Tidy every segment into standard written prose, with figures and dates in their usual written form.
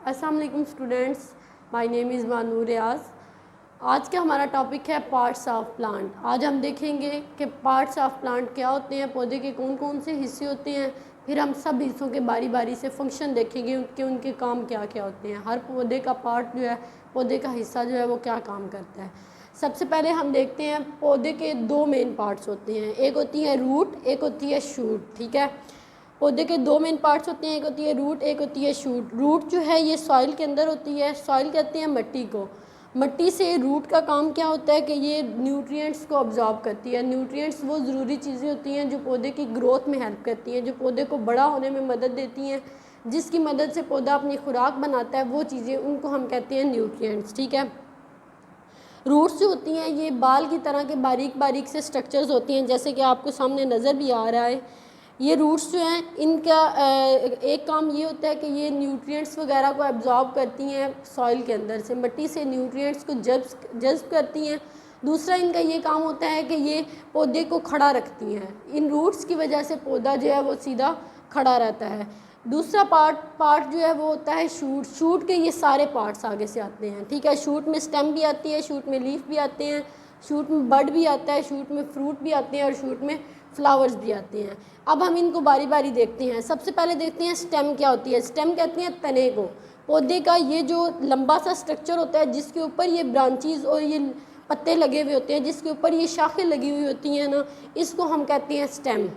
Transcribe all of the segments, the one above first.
अस्सलाम वालेकुम students, my name is बानू रियाज। आज का हमारा टॉपिक है पार्ट्स ऑफ प्लांट। आज हम देखेंगे कि पार्ट्स ऑफ प्लांट क्या होते हैं, पौधे के कौन कौन से हिस्से होते हैं। फिर हम सब हिस्सों के बारी बारी से फंक्शन देखेंगे, उनके काम क्या क्या होते हैं। हर पौधे का पार्ट जो है, पौधे का हिस्सा जो है वो क्या काम करता है। सबसे पहले हम देखते हैं पौधे के दो मेन पार्ट्स होते हैं, एक होती है रूट, एक होती है शूट। ठीक है, पौधे के दो मेन पार्ट्स होते हैं, एक होती है रूट, एक होती है शूट। रूट जो है ये सॉइल के अंदर होती है। सॉइल कहते हैं मिट्टी को। मिट्टी से रूट का काम क्या होता है कि ये न्यूट्रिएंट्स को अब्जॉर्ब करती है। न्यूट्रिएंट्स वो ज़रूरी चीज़ें होती हैं जो पौधे की ग्रोथ में हेल्प करती हैं, जो पौधे को बड़ा होने में मदद देती हैं, जिसकी मदद से पौधा अपनी खुराक बनाता है। वो चीज़ें उनको हम कहते हैं न्यूट्रिएंट्स। ठीक है, रूट्स जो होती हैं ये बाल की तरह के बारीक बारीक से स्ट्रक्चर्स होती हैं, जैसे कि आपको सामने नज़र भी आ रहा है। ये रूट्स जो हैं इनका एक काम ये होता है कि ये न्यूट्रिएंट्स वगैरह को एब्जॉर्ब करती हैं सॉइल के अंदर से, मिट्टी से न्यूट्रिएंट्स को जज्ब करती हैं। दूसरा इनका ये काम होता है कि ये पौधे को खड़ा रखती हैं। इन रूट्स की वजह से पौधा जो है वो सीधा खड़ा रहता है। दूसरा पार्ट जो है वो होता है शूट। शूट के ये सारे पार्ट्स आगे से आते हैं। ठीक है, शूट में स्टेम भी आती है, शूट में लीफ भी आते हैं, शूट में बड भी आता है, शूट में फ्रूट भी आते हैं और शूट में फ्लावर्स भी आते हैं। अब हम इनको बारी बारी देखते हैं। सबसे पहले देखते हैं स्टेम क्या होती है। स्टेम कहते हैं तने को। पौधे का ये जो लंबा सा स्ट्रक्चर होता है जिसके ऊपर ये ब्रांचेस और ये पत्ते लगे हुए होते हैं, जिसके ऊपर ये शाखें लगी हुई होती हैं ना, इसको हम कहते हैं स्टेम।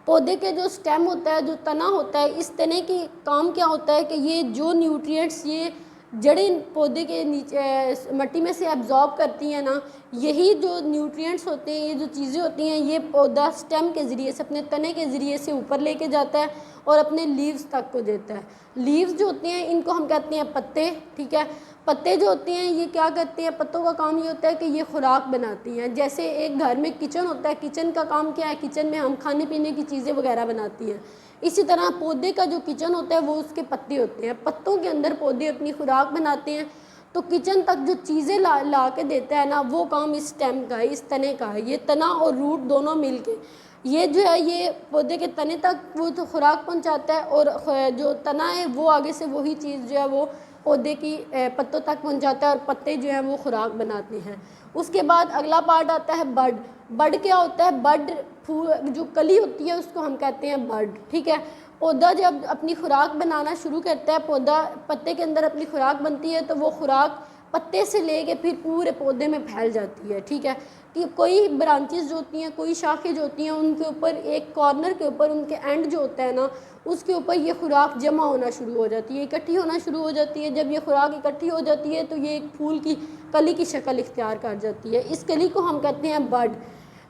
पौधे के जो स्टेम होता है, जो तना होता है, इस तने की काम क्या होता है कि ये जो न्यूट्रिएंट्स ये जड़ें पौधे के नीचे मिट्टी में से एब्जॉर्ब करती हैं ना, यही जो न्यूट्रिएंट्स होते हैं, ये जो चीज़ें होती हैं, ये पौधा स्टेम के ज़रिए से, अपने तने के ज़रिए से ऊपर लेके जाता है और अपने लीव्स तक को देता है। लीव्स जो होते हैं इनको हम कहते हैं पत्ते। ठीक है, पत्ते जो होते हैं ये क्या करते हैं, पत्तों का काम ये होता है कि ये खुराक बनाती हैं। जैसे एक घर में किचन होता है, किचन का काम क्या है, किचन में हम खाने पीने की चीज़ें वगैरह बनाती हैं। इसी तरह पौधे का जो किचन होता है वो उसके पत्ते होते हैं। पत्तों के अंदर पौधे अपनी खुराक बनाते हैं, तो किचन तक जो चीज़ें ला के देता है ना, वो काम इस स्टेम का है, इस तने का है। ये तना और रूट दोनों मिलके ये जो है ये पौधे के तने तक वो तो खुराक पहुंचाता है, और जो तना है वो आगे से वही चीज़ जो है वो पौधे की पत्तों तक पहुंचाता है, और पत्ते जो हैं वो खुराक बनाते हैं। उसके बाद अगला पार्ट आता है बड। बड क्या होता है, बड फूल जो कली होती है उसको हम कहते हैं बड। ठीक है, पौधा जब अपनी खुराक बनाना शुरू करता है, पौधा पत्ते के अंदर अपनी खुराक बनती है, तो वो खुराक पत्ते से लेके फिर पूरे पौधे में फैल जाती है। ठीक है, कि कोई ब्रांचेस जो होती हैं, कोई शाखें जो होती हैं, उनके ऊपर एक कॉर्नर के ऊपर उनके एंड जो होता है ना, उसके ऊपर ये खुराक जमा होना शुरू हो जाती है, इकट्ठी होना शुरू हो जाती है। जब ये खुराक इकट्ठी हो जाती है तो ये एक फूल की कली की शक्ल इख्तियार कर जाती है। इस कली को हम कहते हैं बड।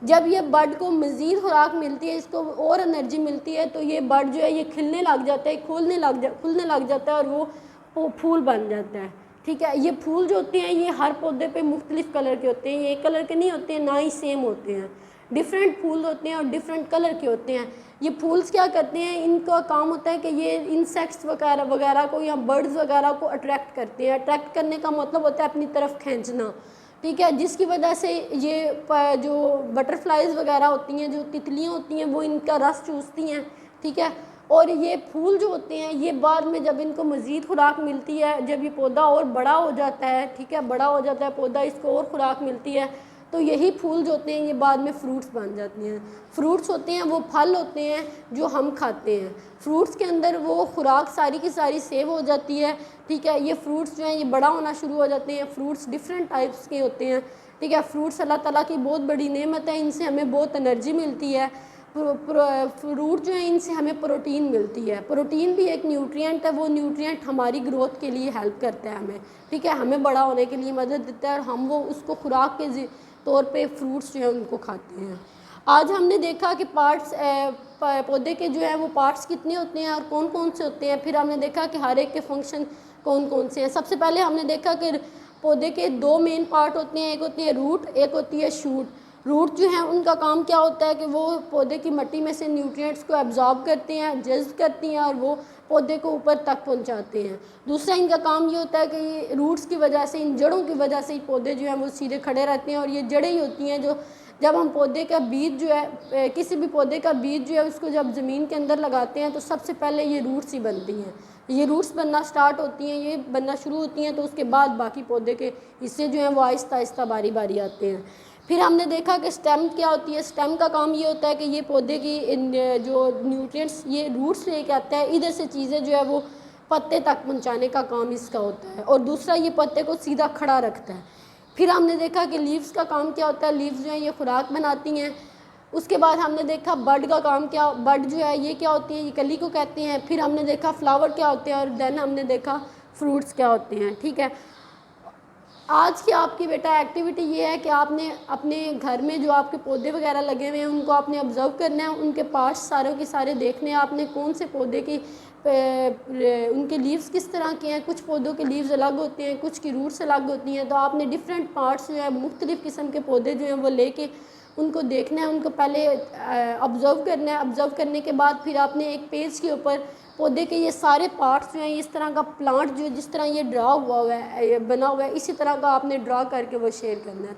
जब ये बड को मज़ीद खुराक मिलती है, इसको और एनर्जी मिलती है, तो ये बड जो है ये खिलने लग जाता है, खुलने लग जाता है, और वो फूल बन जाता है। ठीक है, ये फूल जो होते हैं ये हर पौधे पे मुख्तलिफ़ कलर के होते हैं, ये एक कलर के नहीं होते हैं, ना ही सेम होते हैं। डिफरेंट फूल होते हैं और डिफरेंट कलर के होते हैं। ये फूल्स क्या करते हैं, इनका काम होता है कि ये इंसेक्ट्स वगैरह को या बर्ड्स वगैरह को अट्रैक्ट करते हैं। अट्रैक्ट करने का मतलब होता है अपनी तरफ खींचना। ठीक है, जिसकी वजह से ये जो बटरफ्लाइज वगैरह होती हैं, जो तितलियाँ होती हैं, वो इनका रस चूसती हैं। ठीक है, और ये फूल जो होते हैं ये बाद में जब इनको मज़ीद खुराक मिलती है, जब ये पौधा और बड़ा हो जाता है, ठीक है, बड़ा हो जाता है पौधा, इसको और खुराक मिलती है, तो यही फूल जो होते हैं ये बाद में फ्रूट्स बन जाते हैं। फ्रूट्स होते हैं वो फल होते हैं जो हम खाते हैं। फ्रूट्स के अंदर वो खुराक सारी की सारी सेव हो जाती है। ठीक है, ये फ्रूट्स जो हैं ये बड़ा होना शुरू हो जाते हैं। फ्रूट्स डिफरेंट टाइप्स के होते हैं। ठीक है, फ्रूट्स अल्लाह ताला की बहुत बड़ी नेमत है, इनसे हमें बहुत एनर्जी मिलती है। फ्रूट जो है इनसे हमें प्रोटीन मिलती है। प्रोटीन भी एक न्यूट्रिएंट है, वो न्यूट्रिएंट हमारी ग्रोथ के लिए हेल्प करता है हमें। ठीक है, हमें बड़ा होने के लिए मदद देता है, और हम वो उसको खुराक के तौर पे फ्रूट्स जो है उनको खाते हैं। आज हमने देखा कि पार्ट्स पौधे के जो है वो पार्ट्स कितने होते हैं और कौन कौन से होते हैं। फिर हमने देखा कि हर एक के फंक्शन कौन कौन से हैं। सबसे पहले हमने देखा कि पौधे के दो मेन पार्ट होते हैं, एक होती है रूट, एक होती है शूट। रूट जो है उनका काम क्या होता है कि वो पौधे की मिट्टी में से न्यूट्रिएंट्स को एब्जॉर्ब करते हैं, जज्ब करती हैं, और वो पौधे को ऊपर तक पहुंचाते हैं। दूसरा इनका काम ये होता है कि ये रूट्स की वजह से, इन जड़ों की वजह से ही पौधे जो हैं वो सीधे खड़े रहते हैं, और ये जड़ें ही होती हैं जो जब हम पौधे का बीज जो है किसी भी पौधे का बीज जो है उसको जब ज़मीन के अंदर लगाते हैं तो सबसे पहले ये रूट्स ही बनती हैं। ये रूट्स बनना स्टार्ट होती हैं, ये बनना शुरू होती हैं, तो उसके बाद बाकी पौधे के हिस्से जो हैं वो आहिस्ता आहिस्ता बारी बारी आते हैं। फिर हमने देखा कि स्टेम क्या होती है। स्टेम का काम ये होता है कि ये पौधे की जो न्यूट्रिएंट्स ये रूट्स लेके आता है, इधर से चीज़ें जो है वो पत्ते तक पहुंचाने का काम इसका होता है। और दूसरा ये पत्ते को सीधा खड़ा रखता है। फिर हमने देखा कि लीव्स का काम क्या होता है। लीव्स जो है ये खुराक बनाती हैं। उसके बाद हमने देखा बड का काम क्या, बड जो है ये क्या होती है, ये कली को कहते हैं। फिर हमने देखा फ्लावर क्या होते हैं और देन हमने देखा फ्रूट्स क्या होते हैं। ठीक है, आज की आपकी बेटा एक्टिविटी ये है कि आपने अपने घर में जो आपके पौधे वगैरह लगे हुए हैं उनको आपने ऑब्ज़र्व करना है, उनके पार्ट्स सारों के सारे देखने हैं आपने, कौन से पौधे की उनके लीव्स किस तरह के हैं। कुछ पौधों के लीव्स अलग होते हैं, कुछ की रूट्स अलग होती हैं। तो आपने डिफरेंट पार्ट्स जो है मुख्तलिफ़ किस्म के पौधे जो हैं वो लेके उनको देखना है, उनको पहले ऑब्ज़र्व करना है। ऑब्ज़र्व करने के बाद फिर आपने एक पेज के ऊपर पौधे के ये सारे पार्ट्स जो हैं, इस तरह का प्लांट जो जिस तरह ये ड्रा हुआ है बना हुआ है, इसी तरह का आपने ड्रा करके वो शेयर करना है।